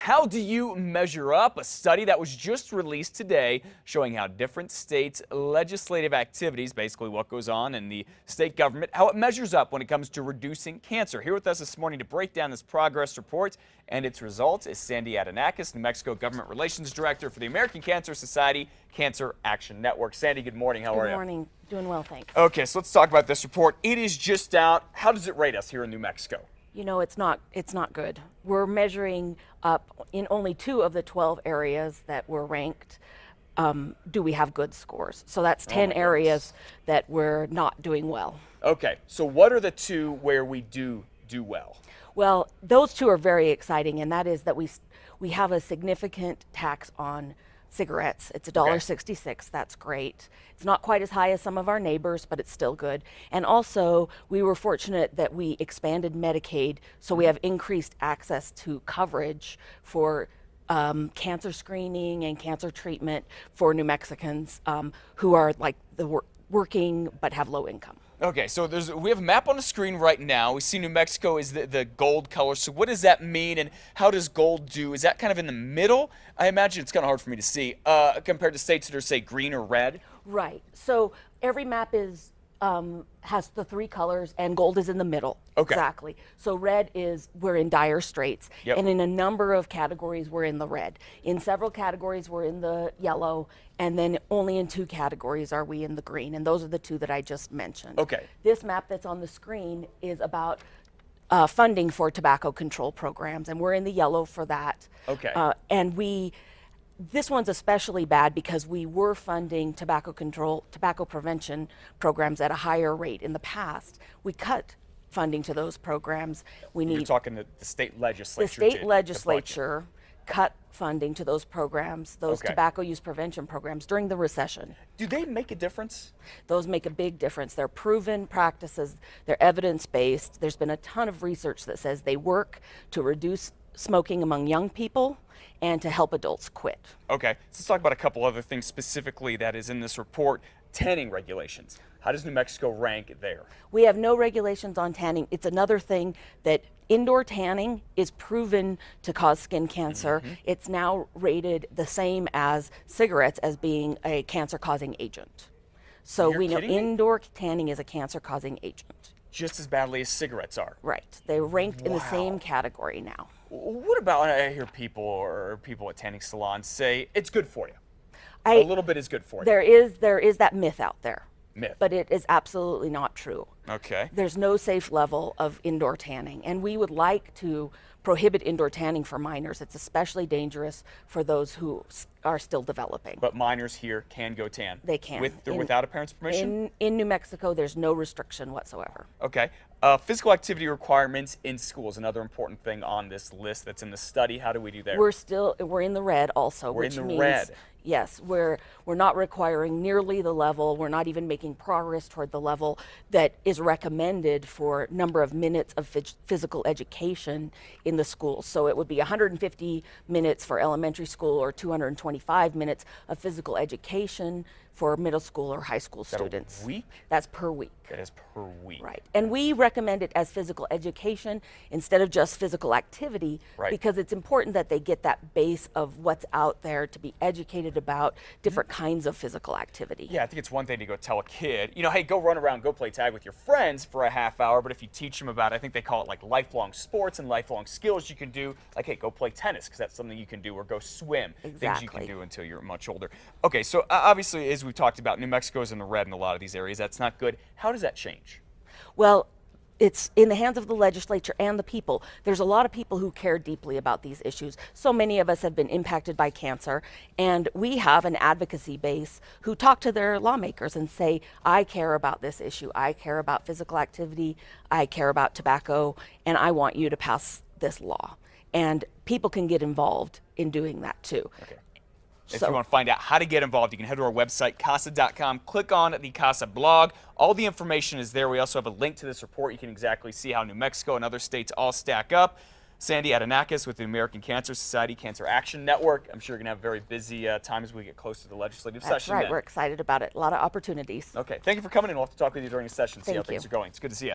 How do you measure up? A study that was just released today showing how different states' legislative activities, basically what goes on in the state government, how it measures up when it comes to reducing cancer. Here with us this morning to break down this progress report and its results is Sandy Adanakis, New Mexico Government Relations Director for the American Cancer Society Cancer Action Network. Sandy, good morning. How are you? Good morning. Doing well, thanks. Okay, so let's talk about this report. It is just out. How does it rate us here in New Mexico? You know, it's not good. We're measuring up in only 2 of the 12 areas that were ranked. Do we have good scores? So that's 10 areas that we're not doing well. Okay, so what are the 2 where we do well? Well, those 2 are very exciting, and that is that we have a significant tax on cigarettes. It's $1.66. That's great. It's not quite as high as some of our neighbors, but it's still good. And also, we were fortunate that we expanded Medicaid, so we have increased access to coverage for cancer screening and cancer treatment for New Mexicans who are like the working but have low income. Okay, so we have a map on the screen right now. We see New Mexico is the gold color. So what does that mean, and how does gold do? Is that kind of in the middle? I imagine it's kind of hard for me to see compared to states that are, say, green or red. Right. So every map is has the 3 colors, and gold is in the middle. Okay. Exactly. So red is we're in dire straits, and in a number of categories we're in the red. In several categories we're in the yellow, and then only in 2 categories are we in the green, and those are the 2 that I just mentioned. Okay. This map that's on the screen is about funding for tobacco control programs, and we're in the yellow for that. Okay. This one's especially bad because we were funding tobacco prevention programs at a higher rate in the past. We cut funding to those programs. You're talking the state legislature. The state legislature cut funding to those programs, those tobacco use prevention programs during the recession. Do they make a difference? Those make a big difference. They're proven practices. They're evidence-based. There's been a ton of research that says they work to reduce smoking among young people and to help adults quit. Okay, so let's talk about a couple other things specifically that is in this report. Tanning regulations. How does New Mexico rank there? We have no regulations on tanning. It's another thing that indoor tanning is proven to cause skin cancer. It's now rated the same as cigarettes as being a cancer-causing agent. So we know indoor tanning is a cancer-causing agent. Just as badly as cigarettes are. Right. They're ranked in the same category now. What about, I hear people at tanning salons say it's good for you. A little bit is good for you. There is that myth out there. Myth. But it is absolutely not true. Okay. There's no safe level of indoor tanning, and we would like to prohibit indoor tanning for minors. It's especially dangerous for those who are still developing. But minors here can go tan? They can. With or without a parent's permission? In New Mexico, there's no restriction whatsoever. Okay. Physical activity requirements in schools, another important thing on this list that's in the study. How do we do there? We're in the red also, which means yes, we're not requiring nearly the level. We're not even making progress toward the level that is recommended for number of minutes of physical education in the schools. So it would be 150 minutes for elementary school or 225 minutes of physical education for middle school or high school students. A week? That's per week. That is per week. Right. And we recommend it as physical education instead of just physical activity because it's important that they get that base of what's out there to be educated about different kinds of physical activity. Yeah, I think it's one thing to go tell a kid, you know, hey, go run around, go play tag with your friends for a half hour, but if you teach them about, I think they call it like lifelong sports and lifelong skills you can do, like, hey, go play tennis because that's something you can do, or go swim, things you can do until you're much older. Okay, so obviously, as we've talked about, New Mexico is in the red in a lot of these areas. That's not good. How does that change? Well, it's in the hands of the legislature and the people. There's a lot of people who care deeply about these issues. So many of us have been impacted by cancer, and we have an advocacy base who talk to their lawmakers and say, I care about this issue. I care about physical activity. I care about tobacco, and I want you to pass this law. And people can get involved in doing that too. Okay. If you want to find out how to get involved, you can head to our website, casa.com, click on the CASA blog. All the information is there. We also have a link to this report. You can exactly see how New Mexico and other states all stack up. Sandy Adanakis with the American Cancer Society Cancer Action Network. I'm sure you're going to have a very busy time as we get close to the legislative session. That's right. We're excited about it. A lot of opportunities. Okay. Thank you for coming in. We'll have to talk with you during the session, see how things are going. It's good to see you.